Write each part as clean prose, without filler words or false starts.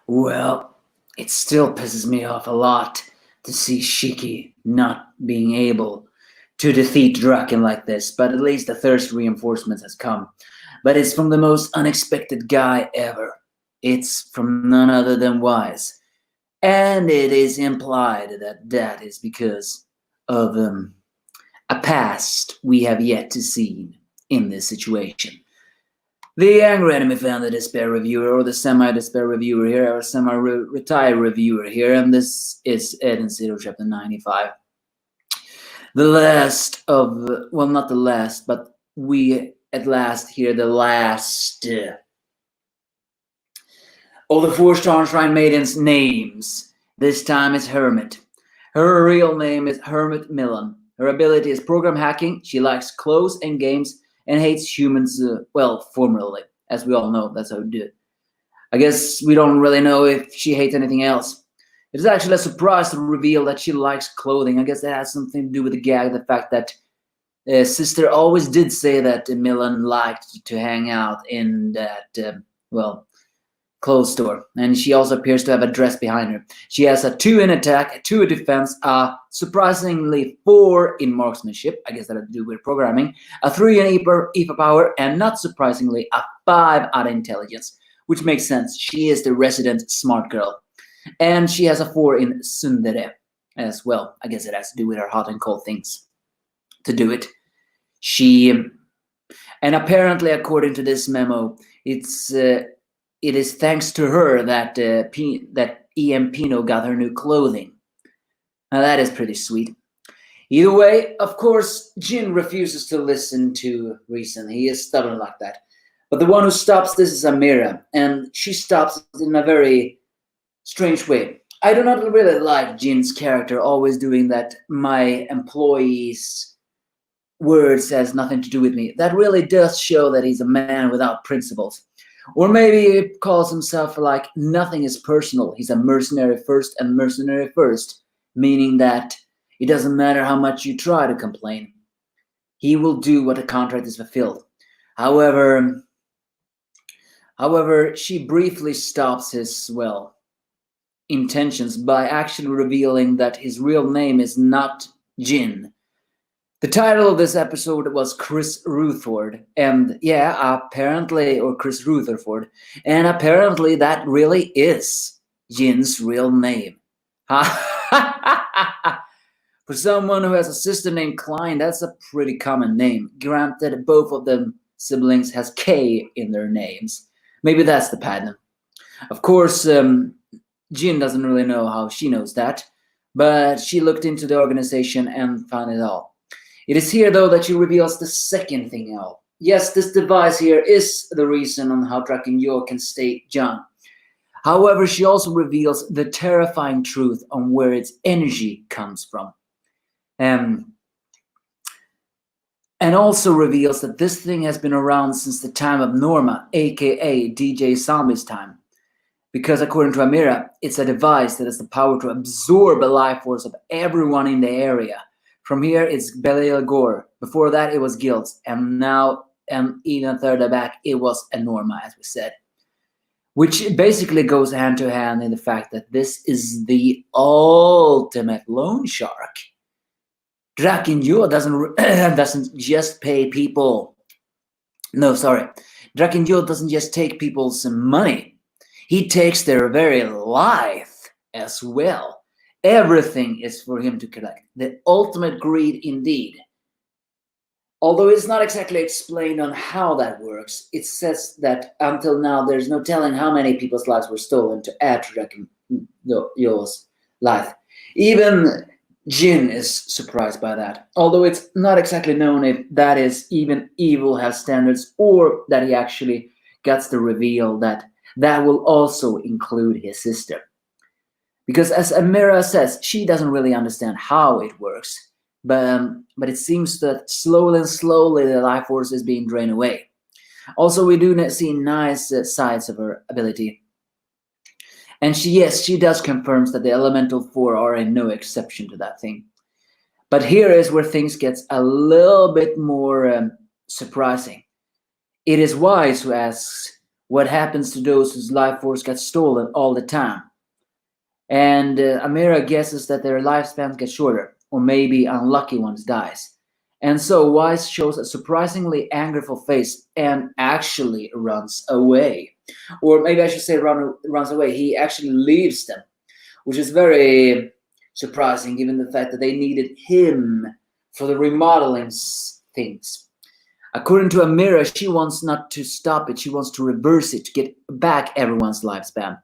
Well, it still pisses me off a lot to see Shiki not being able to defeat Draken like this, but at least the thirst reinforcements has come. But it's from the most unexpected guy ever. It's from none other than Wise. And it is implied that that is because of a past we have yet to see in this situation. The angry anime fan, the despair reviewer, or the semi-despair reviewer here, or semi-retired reviewer here, and this is Ed and Zero chapter 95. The last of, well, not the last, but we at last hear the last of the four Shrine Maidens' names. This time it's Hermit. Her real name is Hermit Millen. Her ability is program hacking. She likes clothes and games and hates humans, formally. As we all know, that's how we do it. I guess we don't really know if she hates anything else. It is actually a surprise to reveal that she likes clothing. I guess that has something to do with the gag, the fact that Sister always did say that Millen liked to hang out in that, clothes store. And she also appears to have a dress behind her. She has a 2 in attack, a 2 in defense, a surprisingly 4 in marksmanship. I guess that had to do with programming. A 3 in EPA power, and not surprisingly, a 5 out of intelligence. Which makes sense. She is the resident smart girl. And she has a 4 in tsundere as well. I guess it has to do with her hot and cold things to do it. And apparently, according to this memo, it is thanks to her that E.M. Pino got her new clothing. Now that is pretty sweet. Either way, of course, Jin refuses to listen to reason. He is stubborn like that. But the one who stops this is Amira, and she stops it in a very strange way. I do not really like Jin's character always doing that. My employees' words has nothing to do with me. That really does show that he's a man without principles. Or maybe he calls himself like nothing is personal. He's a mercenary first and mercenary first, meaning that it doesn't matter how much you try to complain. He will do what the contract is fulfilled. However, she briefly stops his, intentions by actually revealing that his real name is not Jin. The title of this episode was Chris Rutherford, and apparently that really is Jin's real name. For someone who has a sister named Klein, that's a pretty common name. Granted, both of them siblings has K in their names. Maybe that's the pattern. Of course, Jin doesn't really know how she knows that, but she looked into the organization and found it all. It is here, though, that she reveals the second thing out. Yes, this device here is the reason on how Draken Yor can stay young. However, she also reveals the terrifying truth on where its energy comes from. And also reveals that this thing has been around since the time of Norma, aka DJ Zombie's time. Because according to Amira, it's a device that has the power to absorb the life force of everyone in the area. From here, it's Belial Gore. Before that, it was Guilds. And now, and even further back, it was a Norma, as we said. Which basically goes hand to hand in the fact that this is the ultimate loan shark. Draken Yor doesn't just pay people. No, sorry. Draken Yor doesn't just take people's money. He takes their very life as well. Everything is for him to collect. The ultimate greed indeed. Although it's not exactly explained on how that works, it says that until now there's no telling how many people's lives were stolen to add to Draken Yor's life. Even Jin is surprised by that. Although it's not exactly known if that is even evil has standards or that he actually gets the reveal that will also include his sister. Because as Amira says, she doesn't really understand how it works. But it seems that slowly the life force is being drained away. Also, we do see nice sides of her ability. And she does confirms that the Elemental 4 are in no exception to that thing. But here is where things gets a little bit more surprising. It is Wise who asks What happens to those whose life force gets stolen all the time? And Amira guesses that their lifespans get shorter, or maybe unlucky ones dies. And so Wise shows a surprisingly angerful face and actually runs away. Or maybe I should say runs away. He actually leaves them, which is very surprising given the fact that they needed him for the remodeling things. According to Amira, she wants not to stop it, she wants to reverse it, to get back everyone's lifespan.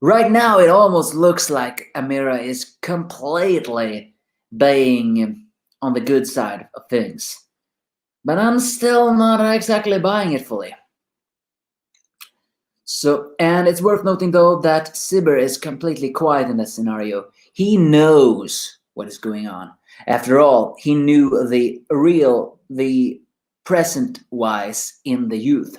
Right now, it almost looks like Amira is completely being on the good side of things. But I'm still not exactly buying it fully. So, and it's worth noting though that Sibir is completely quiet in that scenario. He knows what is going on. After all, he knew the present Wise in the youth.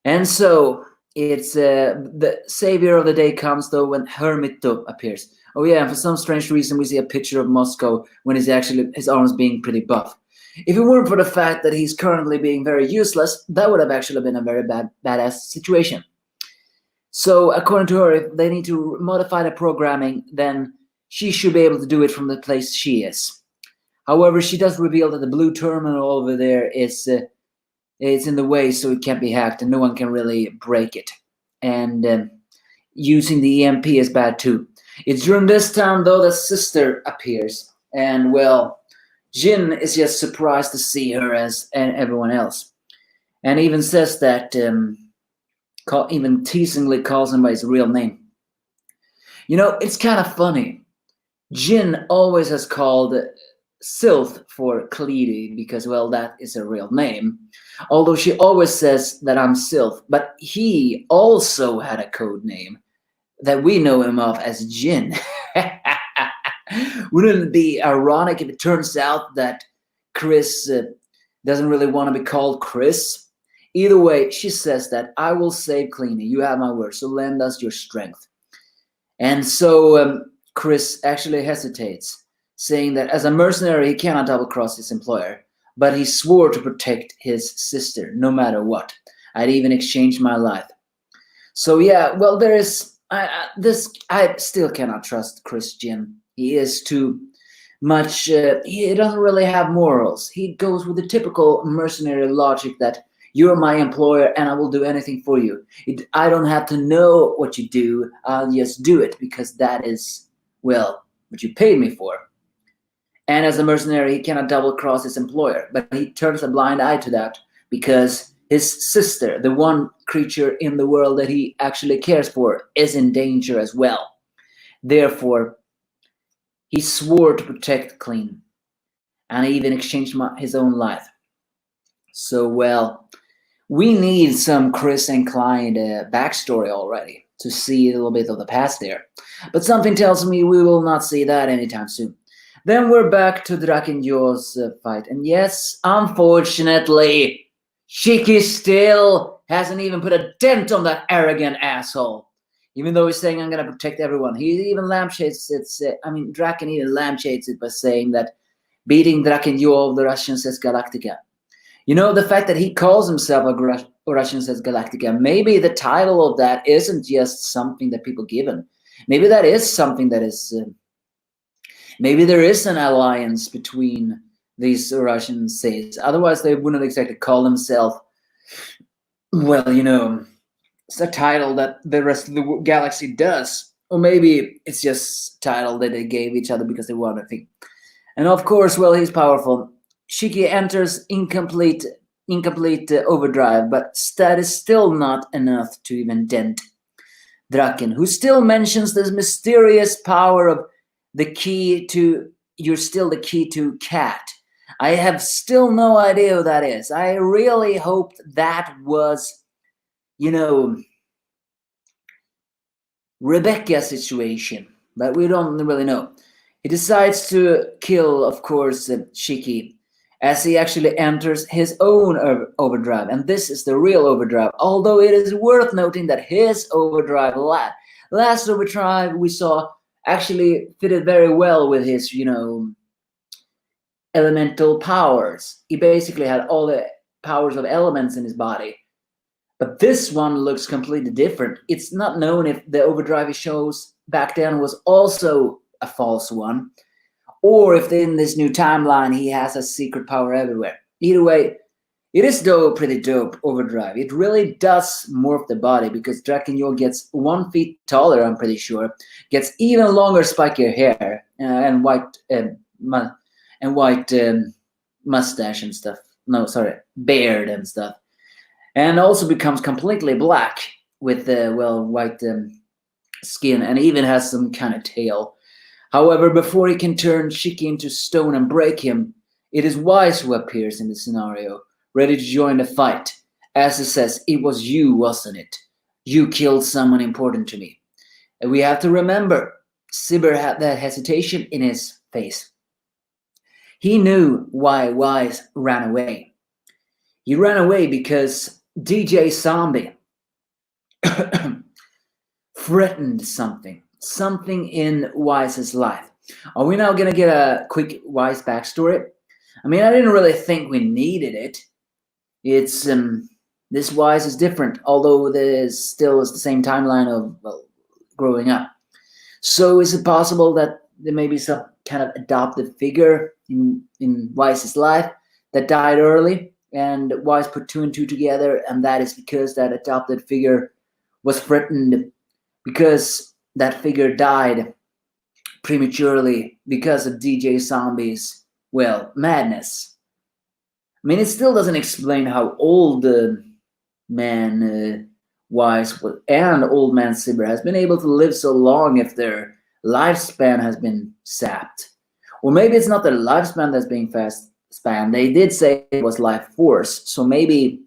And so, it's the savior of the day comes though when Hermito appears. Oh yeah, and for some strange reason we see a picture of Moscow when he's actually his arms being pretty buff. If it weren't for the fact that he's currently being very useless, that would have actually been a very badass situation. So according to her, if they need to modify the programming, then she should be able to do it from the place she is. However, she does reveal that the blue terminal over there is it's in the way, so it can't be hacked, and no one can really break it. And using the EMP is bad too. It's during this time, though, that Sister appears, and well, Jin is just surprised to see her as and everyone else, and even says that, even teasingly calls him by his real name. You know, it's kind of funny. Jin always has called Sylph for Cleety because, well, that is her real name. Although she always says that I'm Sylph, but he also had a code name that we know him of as Jin. Wouldn't it be ironic if it turns out that Chris doesn't really want to be called Chris? Either way, she says that I will save Cleany. You have my word, so lend us your strength. And so Chris actually hesitates, saying that as a mercenary, he cannot double-cross his employer, but he swore to protect his sister no matter what. I'd even exchange my life. So yeah, well, there is I still cannot trust Chris Jin. He is too much. He doesn't really have morals. He goes with the typical mercenary logic that you're my employer and I will do anything for you. I don't have to know what you do. I'll just do it because that is, well, what you paid me for. And as a mercenary, he cannot double-cross his employer, but he turns a blind eye to that because his sister, the one creature in the world that he actually cares for, is in danger as well. Therefore, he swore to protect Clean, and he even exchanged his own life. So, well, we need some Chris and Clyde backstory already to see a little bit of the past there. But something tells me we will not see that anytime soon. Then we're back to Drakenjo's fight. And yes, unfortunately, Shiki still hasn't even put a dent on that arrogant asshole. Even though he's saying, I'm going to protect everyone. He even lampshades it. Draken even lampshades it by saying that beating Drakenjo of the Russian says Galactica. You know, the fact that he calls himself a Russian says Galactica, maybe the title of that isn't just something that people give him. Maybe that is something that is... maybe there is an alliance between these Russian says. Otherwise, they wouldn't exactly call themselves, well, you know, it's a title that the rest of the galaxy does. Or maybe it's just a title that they gave each other because they wanted to think. And of course, well, he's powerful. Shiki enters incomplete overdrive, but that is still not enough to even dent Draken, who still mentions this mysterious power of the key to, you're still the key to cat. I have still no idea who that is. I really hoped that was, you know, Rebecca's situation, but we don't really know. He decides to kill, of course, Shiki, as he actually enters his own overdrive, and this is the real overdrive, although it is worth noting that his overdrive, last overdrive we saw, actually fitted very well with his, you know, elemental powers. He basically had all the powers of elements in his body. But this one looks completely different. It's not known if the overdrive he shows back then was also a false one, or if in this new timeline he has a secret power everywhere. Either way, it is though pretty dope overdrive. It really does morph the body because Drakenjol gets 1 feet taller, I'm pretty sure, gets even longer spikier hair and white mustache and stuff. No, sorry, beard and stuff. And also becomes completely black with white skin, and even has some kind of tail. However, before he can turn Shiki into stone and break him, it is Wise who appears in the scenario, ready to join the fight. As he says, "It was you, wasn't it? You killed someone important to me." And we have to remember, Sibir had that hesitation in his face. He knew why Wise ran away. He ran away because DJ Zombie threatened something in Wise's life. Are we now going to get a quick Wise backstory? I mean, I didn't really think we needed it. It's this Wise is different, although there still is the same timeline of growing up. So is it possible that there may be some kind of adopted figure in Wise's life that died early, and Wise put 2 and 2 together, and that is because that adopted figure was threatened because that figure died prematurely because of DJ Zombie's, madness. I mean, it still doesn't explain how old man Wise and old man Sibir has been able to live so long if their lifespan has been sapped. Or maybe it's not their lifespan that's being span. They did say it was life force. So maybe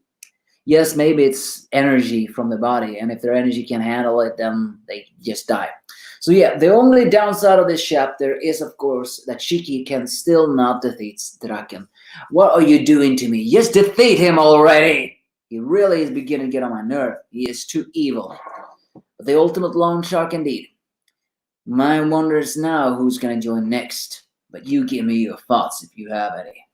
it's energy from the body. And if their energy can handle it, then they just die. So yeah, the only downside of this chapter is, of course, that Shiki can still not defeat Draken. What are you doing to me? Just defeat him already! He really is beginning to get on my nerve. He is too evil. But the ultimate loan shark indeed. My wonder is now who's going to join next. But you give me your thoughts if you have any.